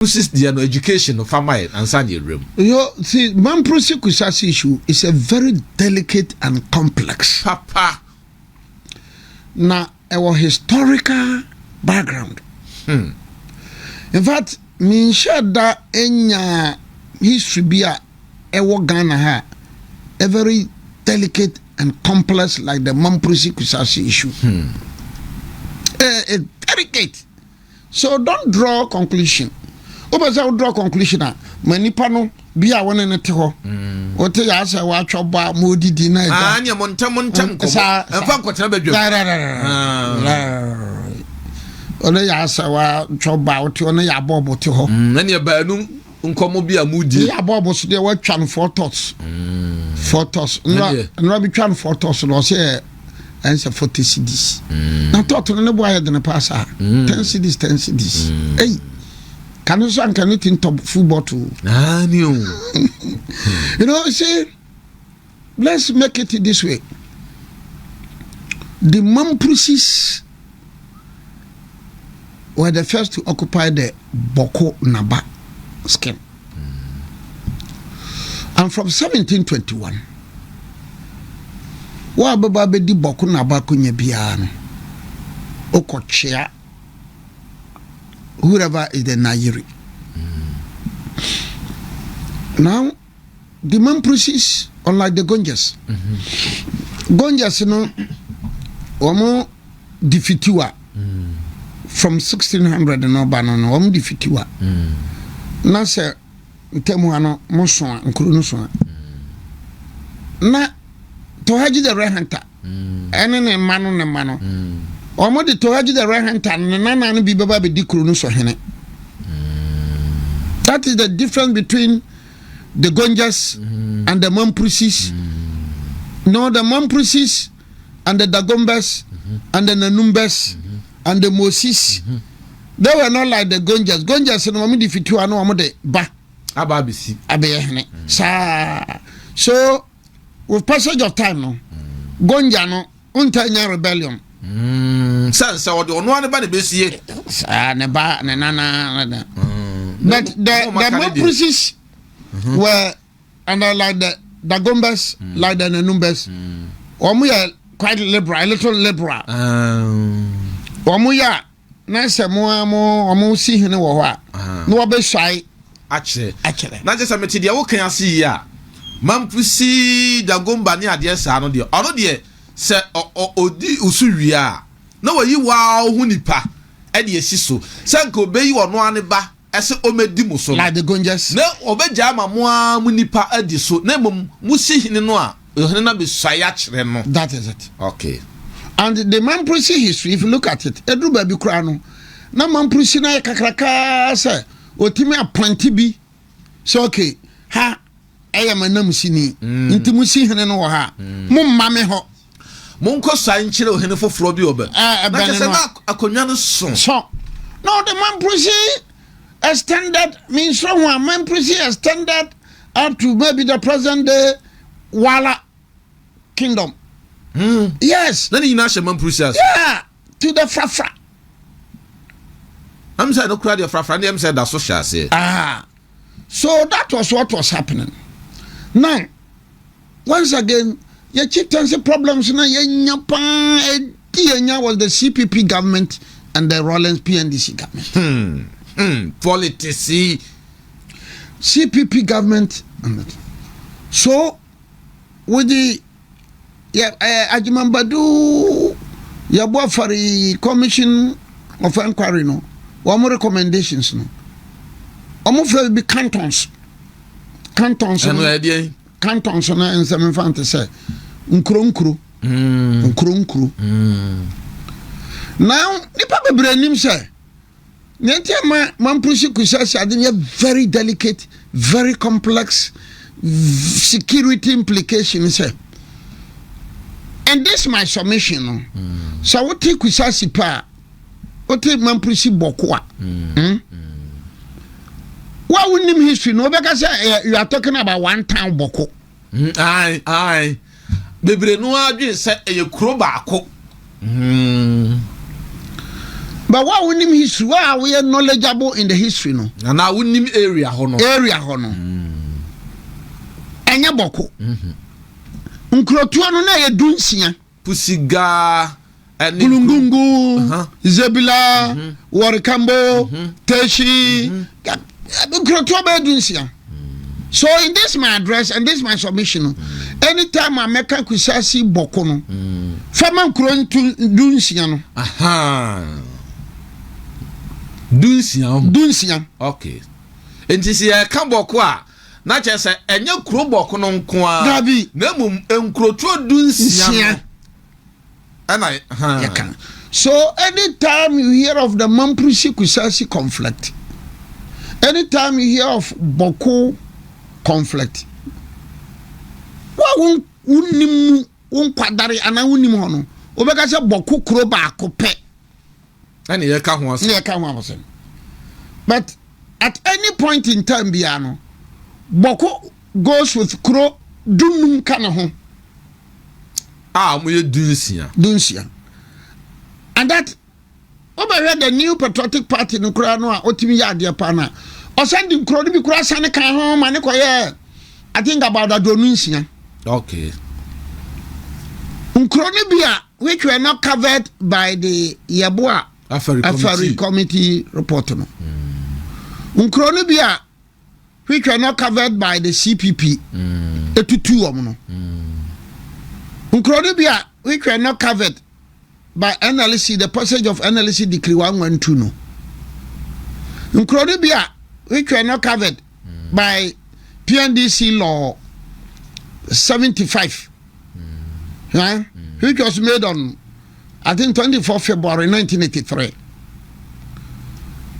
Process the education of farmer and Sunday room. You see, Mamprosi Kusasi issue is a very delicate and complex. Papa. Now, our historical background. In fact, me share that enya history be a Ghana ha a very delicate and complex like the Mamprosi Kusasi issue. Delicate. So don't draw conclusion. Obaza draw conclusion a manipa no bia wona ne te ho wote ya asa wa twoba modidi na ega anya montam ko emfa kwotena badwam ona ya asa wa twoba wote ona ya bobo te ho na ne baanu nkomo bia mudi ya bobo so de wa twan photos no bi twan photos no se answer 40 cedis na toto ne bo aye de ne passa 10 cedis hey. Can you say can you think top football too? You know, see, let's make it this way. The Mamprosis were the first to occupy the Bawku Naba scheme. And from 1721, wa baba be di Bawku Naba kunye biano okochea whoever is the Nairi. Now, the Mamprosis, unlike the Gonjas, Gonjas, you know, omo defitiwa from 1600 and Obano, omo defitiwa. Na se temuano moswa Nkrumah swa. Na tohaji the right hunter. Ene mano. Omo de tohaji the right hand and nana no bi baba be di Nkrumah so hene. That is the difference between the Gonjas and the Mamprosis. No, the Mamprosis and the Dagombas and the Nanumbas and the Moses. They were not like the Gonjas. Gonjas no mo di fitu ano omo de ba ababisi abehene. So with passage of time no Gonja no untanya rebellion. Sansa or the one about the BCA. But the Mamprosis were under like the Dagombas, like the Nanumbas. Omuya quite liberal, a little liberal. Omuya Nasa mo see him no be shy. Actually. Not just a material. What can I see ya? Mamprosi Dagomba near the Sano dear. Although dear. Se odi usuria na wayi wa hunipa e de esiso sanko be yi wono ane ba ese omedi muso like the Gonjas na obeja mamoa munipa adiso na mum musi hine no a hine na be swaya kire no. That is it. Okay. And the Mamprosi history, if you look at it, edru ba bi kura no na Mamprosi na kakraka se otimi appointi bi so okay ha eyamanam sini nti musi hine no ha mum mame ho Monko sign chile ohene foforo bi obe. Na kese na akonya no so. No, the Mamprosi extended means someone Mamprosi extended up to maybe the present day Wala Kingdom. Yes. Then you know Mamprosi. Yeah, to the Frafra. I'm saying no crowd your Frafra. I'm saying that's what she say. So that was what was happening. Now, once again. Your chieftaincy problems na yenya pa enya was the CPP government and the Rollins PNDC government. Politics. CPP government. So with the Ajimambadu Yabuafari Commission of Inquiry no, one more recommendations no. Almost will be cantons. Cantons. Cantons na en some fante say Nkrumah. Now nipa bebre nim say ntia Mamprosi Kusasi adin very delicate, very complex security implications say. And this my submission no. So what take Kusasi pa what take Mamprosi Bawku Why wouldn't him history? No, because you are talking about one town Bawku. Aye. Baby, no, I just said a Nkrumah. But why we name history? Why we are knowledgeable in the history no? And now we name area hono. Area hono. Enya boko. Nkrotua no na ye dunsia. Pusiga Kulungungu, Zebila, Warikambo, Teshi, Nkrotua be dunsia. So in this my address and this my submission, anytime I make a kusasi boko no, fama nkron to dunsia no. Dunsia. Okay. Enti si ka boko a na che se enye kuro boko no nko a. Gabi. Na mum enkrotuo dunsia. So anytime you hear of the Mamprisi Kusasi conflict, anytime you hear of Boko conflict, wa unimu unkwadari ana unimu hono obeka se Boko kuro ba kope ani ye ka ho ase. But at any point in time biano Boko goes with kuro dunum kana ho. Mo ye dunsia. And that over the new patriotic party no kura no a otimi ya de pa na o send nkro no bi kura sane kan ho ma ne koye I think about that dunsia. Okay. Nkro no bi a which were not covered by the Yeboah Afari committee report no. Nkro no bi a which were not covered by the CPP etutu om no. Nkro no bi a which were not covered by NLC, the passage of NLC Decree 112 no. Nkro no bi a which were not covered by PNDC law 75. Which was made on I think 24 February 1983.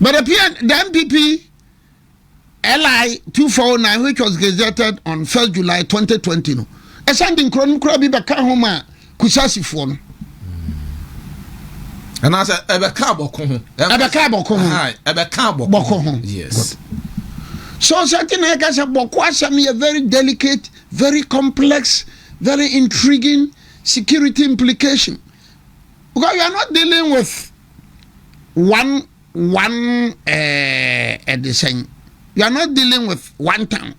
But the MPP LI 2409 which was gazetted on 1st July 2020 no. E sending nkro bi be ka ho ma kusasi fo no. And I said, Ebeka boko ho. Yes. So certain like I said, boko asami a very delicate, very complex, very intriguing security implication. Because you are not dealing with one design. You are not dealing with one town.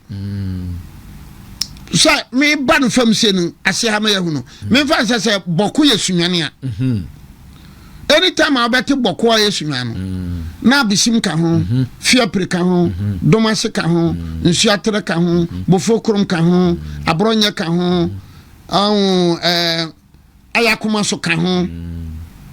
So me ban fam se no ase ha me hu no. Me fa se boko ye sunyane a. Anytime I bet boko ye sunyane no. Na bisim ka ho, fiapre ka ho, domase ka ho, nsuatre ka ho, bofokrom ka ho, abronye ka ho, ayakuma so ka ho,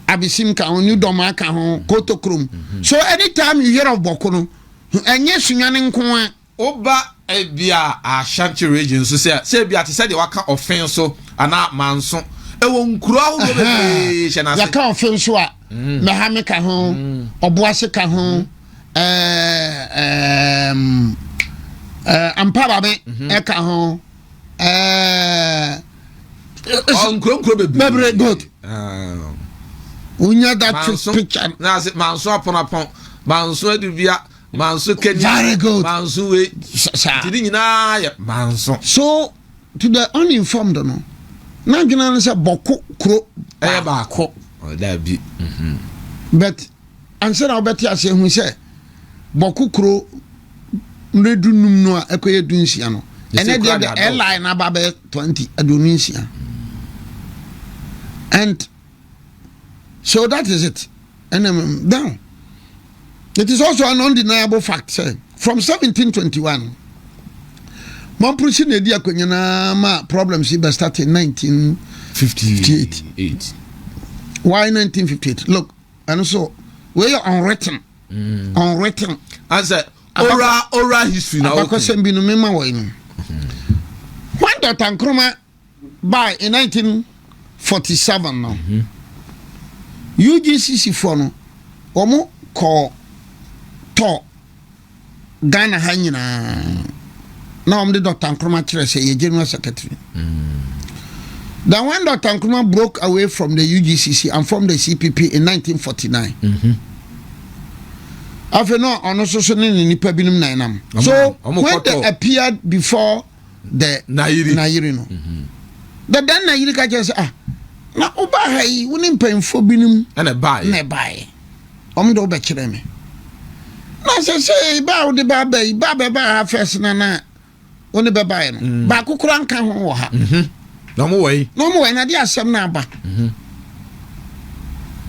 abisim ka ho, new doma ka ho, kotokrom. So anytime you hear of boko no, enye sunyane nko a oba ebia Ashanti region so say bia te say de waka offense so ana manso ewo nkuro ahu do be she na say ya offense so a mehame ka ho oboase ka ho ampaba be e ka ho nkuro bebre good unya that picture na say manso apon manso adubia manso Kenya very good manso we tidi nyina ya manso. So to the uninformed no na gina no say boko kro e ba ko that be but answer na obeti ase hu say boko kro ndunum no a ekoye dunsia no ene the airline na ba 20 adunisia. And so that is it. And down. It is also an undeniable fact, say, from 1721, Mamprisi Nedi Akonyana ma problems he started in 1958. Why 1958? Look, and so we are unwritten. As a oral history now. When Dr. Nkrumah by in 1947 now, UGCC for no, omo call to Ghana hanyina now I'm the Dr. Nkrumah say general secretary. Then when Dr. Nkrumah broke away from the UGCC and formed the CPP in 1949, after no on also nipa binum nainam. So when they appeared before the Nairi no, the then Nairi ka just na oba hai woni mpemfo binum na buy do be kire me na say ba wo de ba ba first na oni be ba no ba kokura nka ho wo ha no mo way na dia asem na ba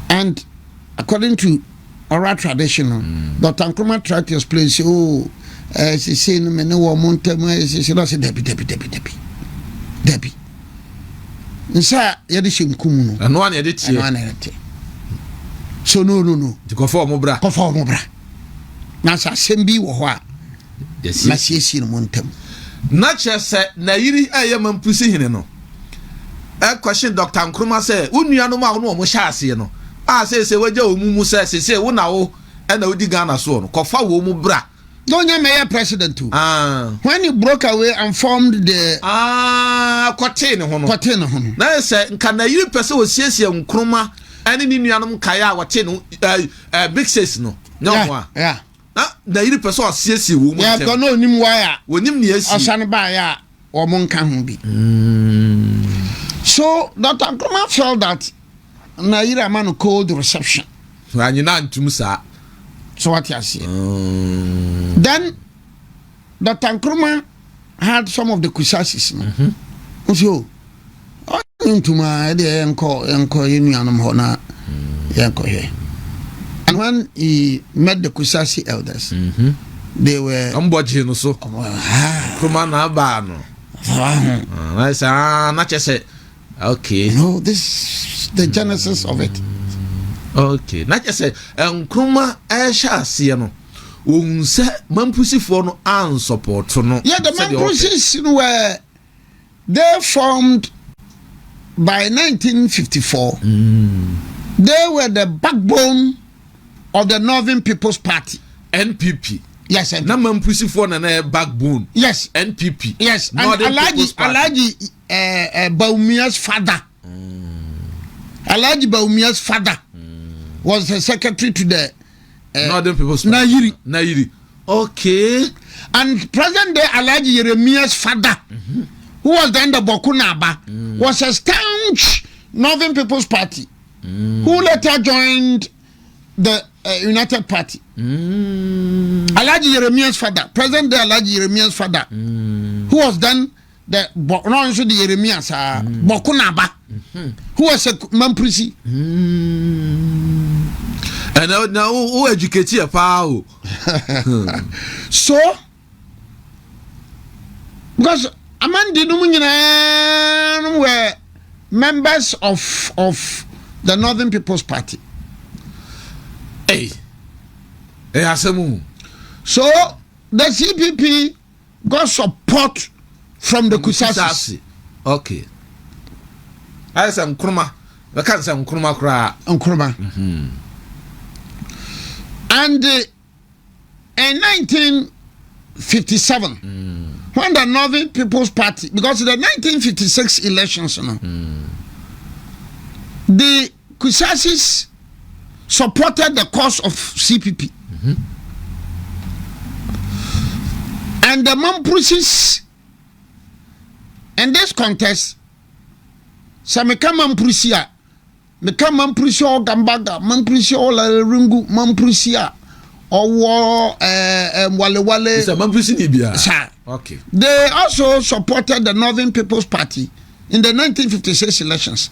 and according to oral tradition Dr. Nkrumah tried to explain she say no me no wo montem she no say debi nsa ye de hyenkum no ano an ye de tie so no di kofo mo bra na sa sembi wo ho a yes na sie no montem na chese na yiri aye mampusi hene no question Dr. Nkrumah say unua no ma wo no mo hya ase no a say waja omumu say wo na wo na odi Ghana so no kofa wo mu bra don't you mayor president too when he broke away and formed the kwatene hono na say nka na yiri pese wo siesie Nkrumah ani ni nuanom kaya wote no big six no no yeah na yiri pese o siesie wo mu yeah no nim wire wonim ne asi osane ba ya o mo nka ho bi so Dr. Nkrumah felt that na yiri amano cold reception anyi na ntum sa so what you see then Dr. Nkrumah had some of the kusasis so ntuma de enko yenuanom ho na yenko here and when he met the kusasi elders they were amboje no so Nkrumah na ba no I say na chese okay no this the genesis of it okay na chese Nkrumah sha ase no unse mampusifo no an support no yeah the mampusis were they formed by 1954 they were the backbone of the Northern People's Party NPP yes na mampusifo na backbone yes NPP yes and Alhaji Bawumia's father Alhaji Bawumia's father was the secretary to the Northern People's Party Nayiri okay and present day Alhaji Yeremia's father who was then the Bawku was a staunch Northern People's Party who later joined the United Party Alhaji Yeremia's father present day Alhaji Yeremia's father who was then the Yeremia's Bawku who was a Mamprisi and now who educate you pa so because among the were members of the Northern People's Party asemu so the CPP got support from the Kusasi okay I say Nkrumah we can say Nkrumah kra Nkrumah and in 1957 when the Northern People's Party because the 1956 elections the Kusasis supported the cause of CPP and the Mamprusis in this contest Sameka Mamprusia meka Mamprusia o Gambaga Mamprusia o Larungu Mamprusia o Wale is a Mamprusi Nibia okay they also supported the Northern People's Party in the 1956 elections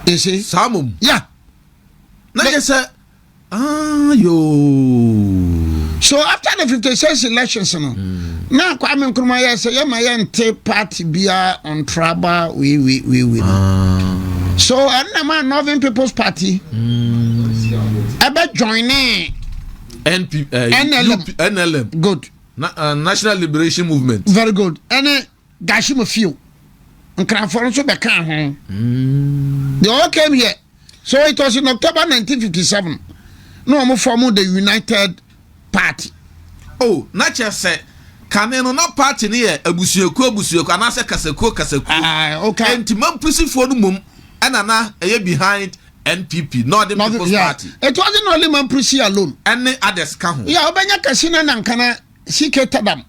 you see Samum yeah na say so after the 56 elections now Kwame Nkrumah say yente party bia on traba we so anama Northern People's Party ebe joining NLM good National Liberation Movement very good and Gashimo few Nkrumah so be kan ho they all came here so it was in October 1957 no mo form the United Party oh na say kaneno na party ne ye abusueku anase kasaku okay enti mampusifo no mum na behind NPP Northern People's Party it wasn't only Mampusi alone any others ka ho yeah obanya kasina na nkana siketadam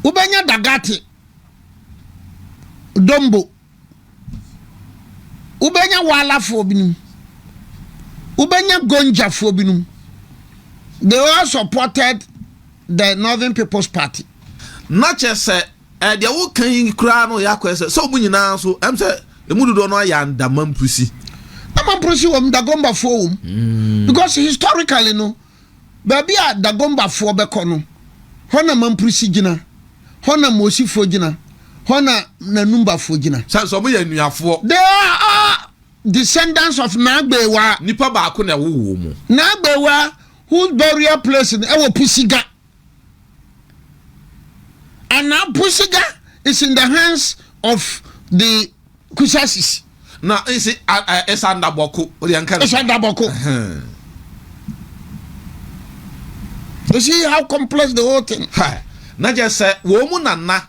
ubenya dagati dombo ubenya wala fo binim Ubenya Gonja Fobinum. They all supported the Northern People's Party. Not just say, they will can crown or yakwes, so many now, so I'm saying, the Mudu don't know yan, the man pussy. The man pussy on the Gomba Foam. Because historically, no, baby at the Gomba for Becono. Hona man pussy gina. Hona Mosi Fogina. Hona Nanumba Fogina. So we are for. They are descendants of Nagbewa. Nipa Bakuna woo. Nagbewa, whose burial place in our Pussiga. And now Pussiga is in the hands of the Kusasis. Now, is it under Bawku? It's under Bawku. You see how complex the whole thing. Not just say, woman and na.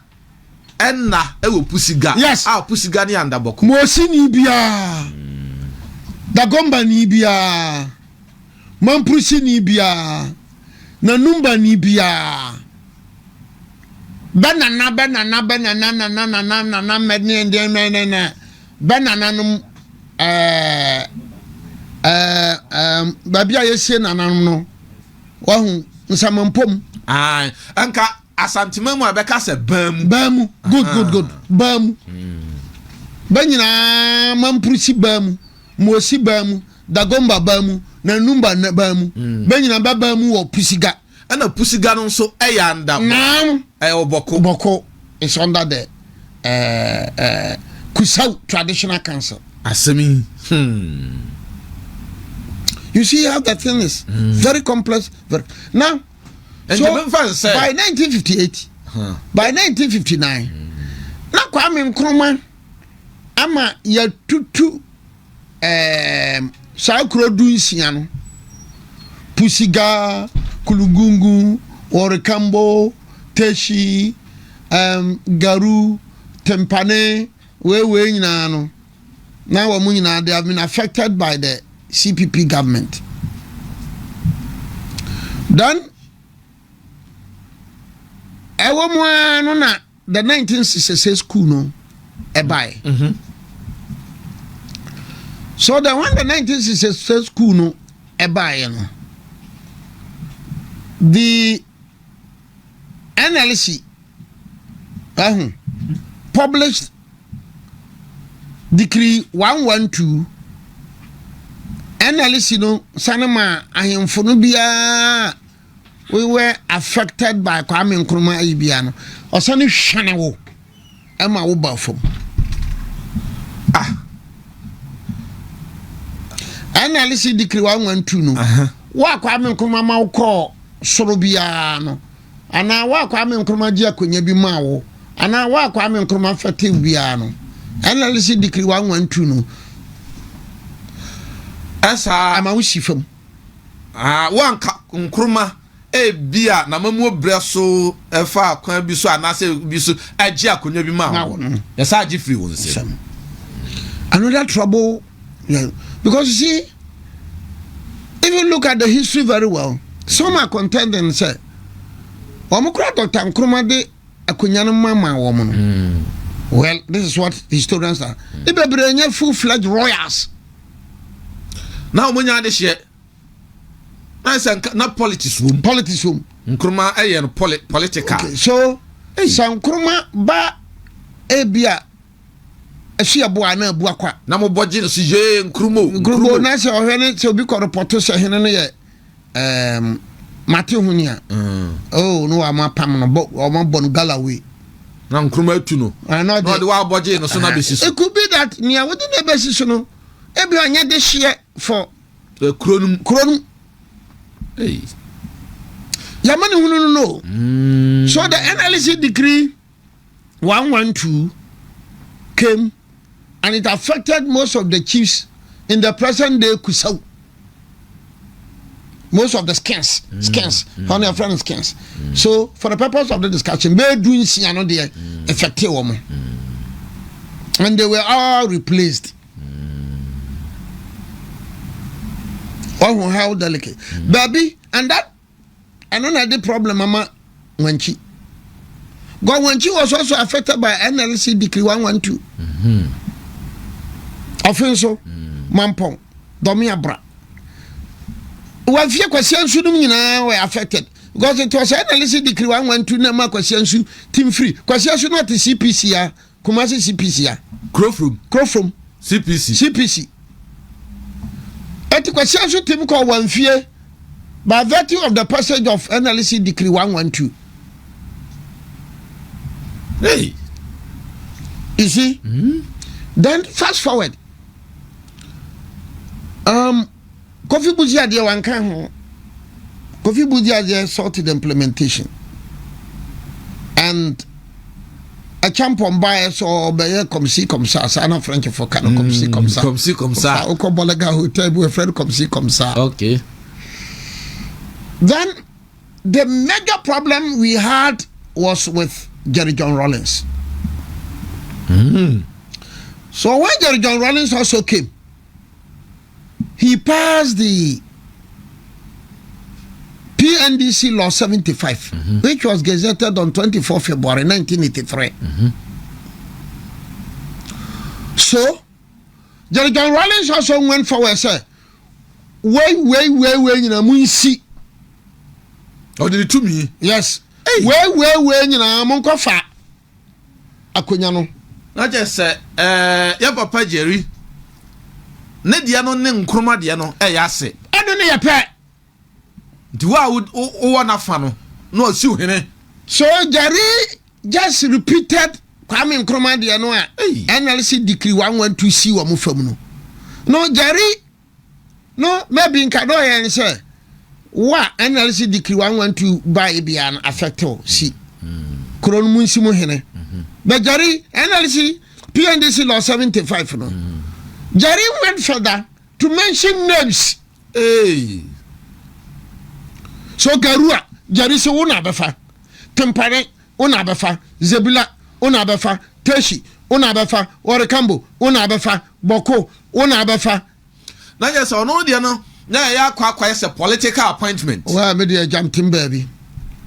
Enna ewo Pussiga. Yes. Pussiga ni under Bawku. Mosi ni bia. Dagomba ni bia. Mampusi ni bia. Nanumba ni bia. Banana medni banana num babia yesie nananum no wahu nsamampom anka asantimemu abeka se bamu good bamu banyina mampusi bamu mosi bamu dagomba bamu nanumba bamu banyina bamu wo Pussiga. And a Pussiga no so ayanda. Now, Boko is under the Kusau Traditional Council. Asemi. You see how that thing is very complex. Now, and so by 1958, by 1959, na Kwame Nkrumah ama ya tutu sa kuro dunsiano Pussiga, Kulugungu, Warikambo, Teshi, Garu, Tempane, we no. Now they have been affected by the CPP government. Then the 1966 school no buy. So the one the 1966 school no buy the NLC published Decree 112. NLC no sanema ahemfo bia we were affected by Kwame Nkrumah ibia no osane hwane wo ema wo ba fom NLC Decree 112 no wa Kwame Nkrumah ma wo soro bia no ana wa Kwame Nkrumah ji akonya bi ma wo ana wa Kwame Nkrumah fete bia no NLC Decree 112 no asa ama wo sifam wan Nkrumah bia na mamu breso efa akwan bi so anase bi so agi akonya bi ma wo yesa agi free won se another trouble, yeah, because you see, if you look at the history very well, some are contending and say, Omukra Dr. Nkrumah de akunyano mama woman. Well, this is what historians are. They be full-fledged royals. Now when you this yet, I say not politics room. Politics room. Nkrumah ayen political. Okay, so Nkrumah ba ebia Ashia Boana Buakwa. Namo Bojin si je Nkrumah na se ohene se obi ko report se hene no ye Matthew Hunia. Oh no ama pam no bo o ma bon Galloway. Na Nkrumah tu no. No the wa Bojin no so na besi so. It could be that near wodi na besi so no. Ebi anya de share for the kronum. Hey. Yamani hunu no. So the NLC decree 112 came and it affected most of the chiefs in the present day Kusau. Most of the skins, on your friends skins. So for the purpose of the discussion, they doing siano there effective woman. And they were all replaced. Oh, how delicate. Baby, and that I don't have the problem, Mama Wenchi. God Wenchi was also affected by NLC Decree 112. Offenso, Mampong, Domiabra. Wa fie kwasiansu dum nyina were affected because it was analysis decree 112 na ma kwasiansu team free. Kwasiansu not CPC ya, Kumasi CPC ya. Crofrom CPC. Eti kwasiansu team ko wan fie by virtue of the passage of analysis decree 112. Hey. You see? Then fast forward. Kofi Buzia de wanka ho. Kofi Buzia de sorted implementation. And a champion bias or be comme si comme ça, ça en French for can comme si comme ça. Comme si comme ça. Au Kobolega hotel we friend comme si comme ça. Okay. Then the major problem we had was with Jerry John Rawlings. So when Jerry John Rawlings also came, he passed the PNDC Law 75, which was gazetted on 24 February 1983. So, Jerry John Rawlings also went forward and said, wait, you know, we see. Oh, did it to me? Yes. Hey. Wait, you know, I'm going to Akunyano. Not just say, yeah, Papa Jerry. Ne dia no ne Nkrumah dia no yase eno ne ye pe do I would na fa no asiu hene. So Jerry just repeated Kwame Nkrumah dia no NLC decree 112 si wo mo fam no Jerry no maybe nka do ye say wa NLC decree 112 by bia na affect si kron mu nsi mo hene but Jerry NLC PNDC law 75 no Jerry went further to mention names. Hey. So Garua, Jerry so una befa. Tempare, una befa. Zebula, una befa. Teshi, una befa. Warikambo, una befa. Boko, una befa. Na just on no dia no. Na ya kwa a political appointment. Well, me dey jam team baby.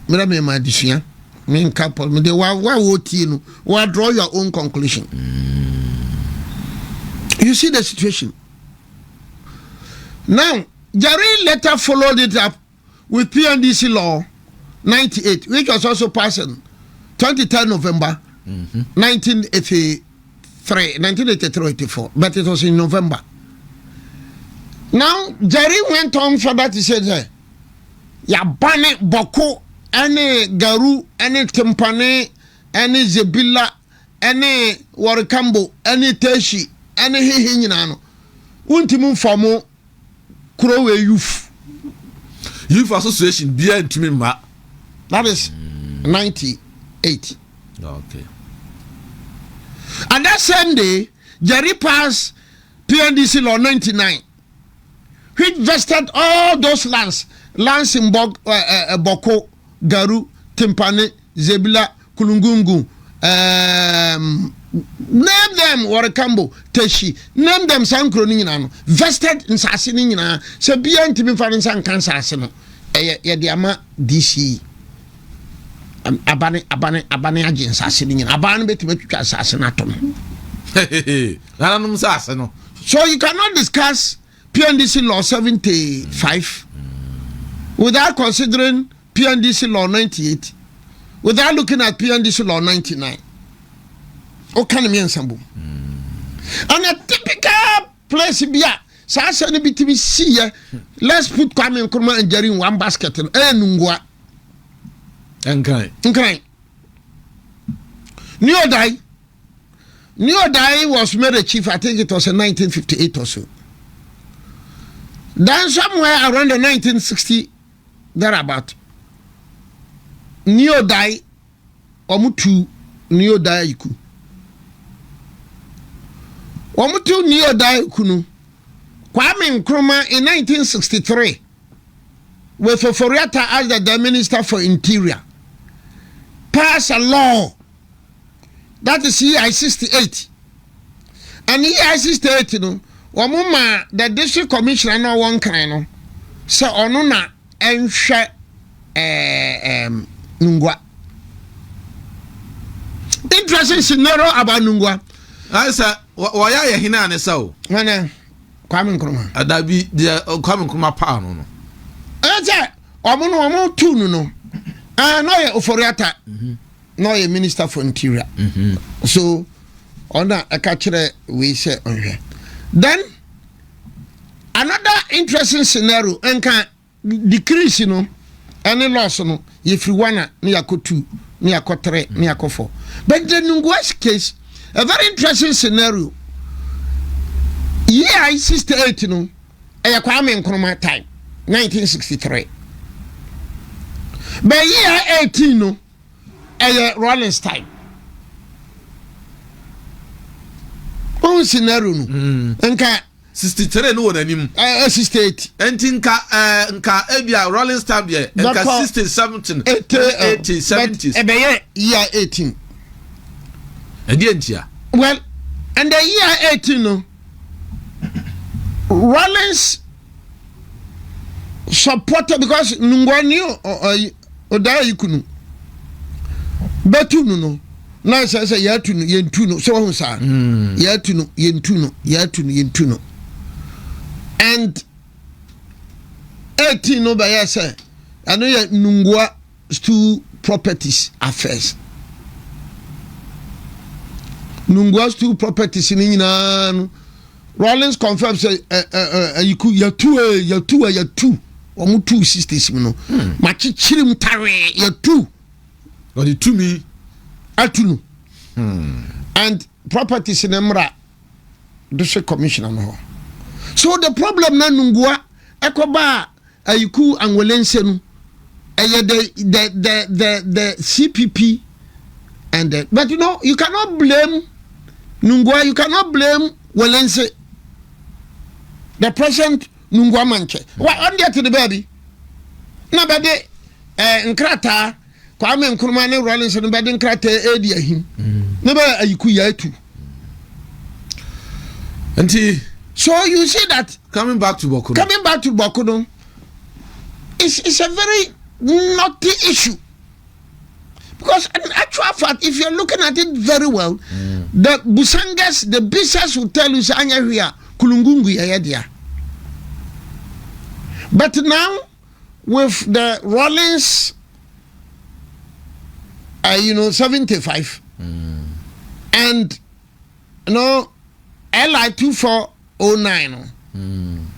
Me me my decision. Me couple me dey wa woti no. Wa draw your own conclusion. You see the situation. Now, Jerry later followed it up with PNDC law 98, which was also passed on 23 November 1983-84, but it was in November. Now, Jerry went on further to say, ya bane boko, any garu, any timpane, any zebila, any warikambo, any teshi, any hihinano. Untimu famo kurowe youth association bia intimi ma. That is 98. Okay. And that same day, Jerry passed PNDC law 99, which vested all those lands in Boko, Garu, Timpane, Zebila, Kulungungu, name them Warikambo, Teshi, name them Sankroninano, vested in Sassininina, so beyond to be found in San Kansasino, Yadiama DC. Abane agent Sassinin, Aban bet assassinatum. So you cannot discuss PNDC law 75 without considering PNDC law 98, without looking at PNDC law 99. O can mean sambu. And a typical place here, Sasa ni bitimi see. Let's put Kwame Nkrumah and Jerry in one basket and Nungwa. Okay. Neodai was made a chief, I think it was in 1958 or so. Then somewhere around the 1960, thereabout, Neodai Omutu Neodai Iku. Omutu Neodai Ikunu. Kwame Nkrumah in 1963, with Oforiatta as the Minister for Interior, passed a law that is EI 68. And EI 68, you know, Wamuma, the district commissioner, no one kind, so onuna enshe Nungwa. Interesting scenario about Nungwa. I said, why are you here? So, Kwame Nkrumah. Adabi, the Kwame Nkrumah Pano. say omo two no no ye Oforiata no ye minister for interior so ona aka kire we say onhwe then another interesting scenario enka decrease no any loss no ye free one na yakotu na yakotre na yakofo but the Nungwa's case a very interesting scenario year 68 no Kwame Nkrumah time 1963 but year 18 no Rawlings time one scenario no enka 63 no wonanim 68 enti nka ebia Rawlings time there enka 60 70 70s ebe year 18 entia well and the year 18 no Rawlings supported because Nungwani Odaya Yukunu Betunu no na say yatunu yentuno so who sa yatunu yentuno and 18 no by say I know Nungwa two properties affairs Nungwa's two properties in nyina Rawlings confirms say you two omu two sisters no machichiri mtare ya two or the two me atunu and properties in Emra district commissioner no so the problem na Nungwa ekoba ayiku angolense no the CPP and the, but you know you cannot blame Nungwa, you cannot blame Walense the present Nungwa manche why on there to the baby na bade nkrata Kwame Nkrumah ne Rawlings no bade nkrata edia him na ba ayiku ya tu so you see that coming back to Bawku no it's a very naughty issue because in actual fact if you're looking at it very well the Busangas the business will tell you anya here kulungungu ya dia but now with the Rawlings 75 and LI 2409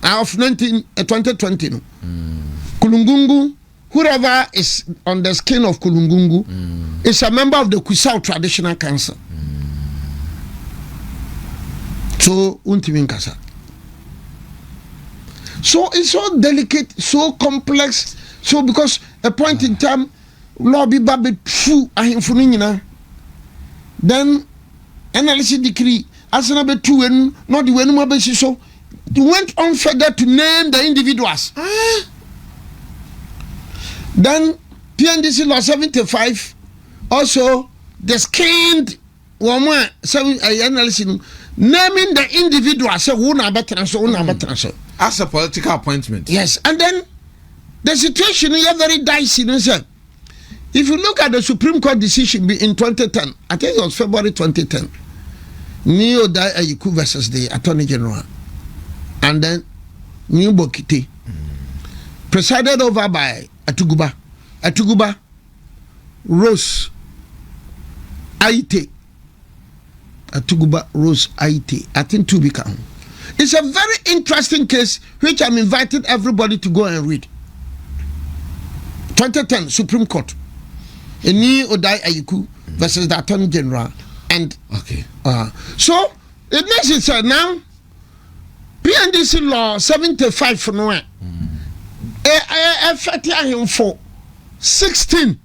of 2020 no kulungungu whoever is on the skin of kulungungu is a member of the Kusau Traditional Council. So untimin so it's so delicate, so complex, so because a point in time lobby babe true ahimfunu then analysis decree asana be two and not the wenu be so went on further to name the individuals. Then PNDC law 75 also the skinned woman analysis naming the individual say who na better so as a political appointment. Yes, and then the situation is very dicey. If you look at the Supreme Court decision in 2010, I think it was February 2010, Neo Dai Ayiku versus the Attorney General, and then New Bokite, presided over by Atuguba, Rose Aite. Atuguba Rose Aite. I think two become. It's a very interesting case which I'm inviting everybody to go and read. 2010 Supreme Court. Eni Odai Ayiku versus the Attorney General. And okay. So it makes it so now PNDC law 75 for no. For 16.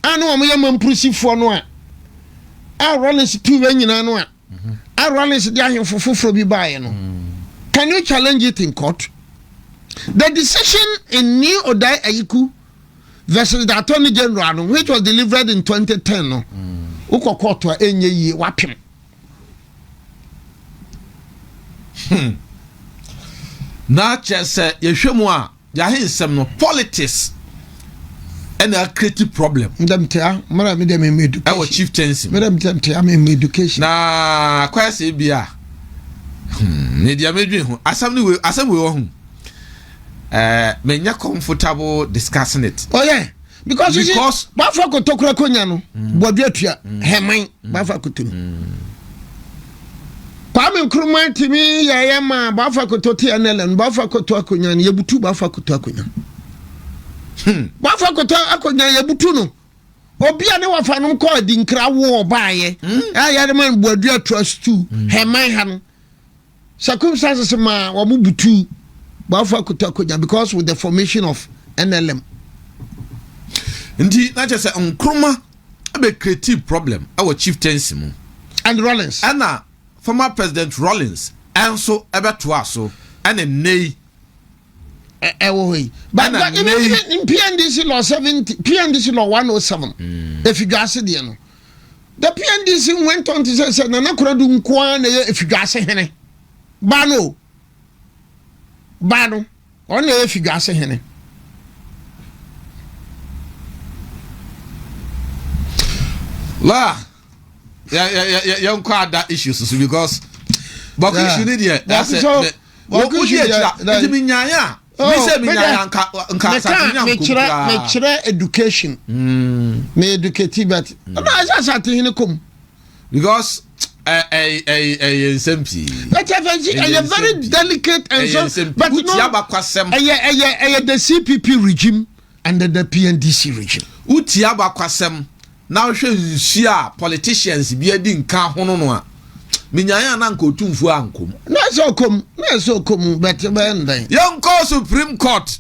I know I'm a for no. I run is two when you know. I run is the for be by. Can you challenge it in court? The decision in New Odai Ayiku versus the Attorney General, which was delivered in 2010, uko court wa enye wapim. Na chese yehwemu a yahin sem no politics and a creative problem. Madam Tia, Madam education. Our chieftaincy. Madam Tia, I'm education. Na kwase bia. Ne dia medwen ho. Asam we ho. menya comfortable discussing it. Oh yeah, because bafa ko tokura konya no bodu atua heman bafa ko tunu Kwame Nkrumah timi ya ma bafa ko toti NLN bafa ko to akonya ye butu bafa ko to akonya bafa ko to akonya ye butu no obi ane wafa no ko di nkra wo baaye ya man bodu atua stu heman ha no circumstances ma wa mu butu bafa ko to akonya because with the formation of NLM Ndi na just say Nkrumah be creative problem our chieftaincy mu and Rollins and former President Rollins and so ebeto aso and nei but in PNDC law 70 PNDC law 107 if you gas it no the PNDC went on to say na nakoradu nko na if you gas hene bano on if you gas hene La young quad that issues because Bawku issue need here. That's it. Bawku issue that me nyaya. Me say me nyaya nka education. Me educative but no I just him come because a SMP. But a very delicate and so but no the CPP regime and the PNDC regime. Utiaba kwasem now share politicians be a din ka hono no a minyanya na nka otumfu ankom na so kom but ben young call Supreme Court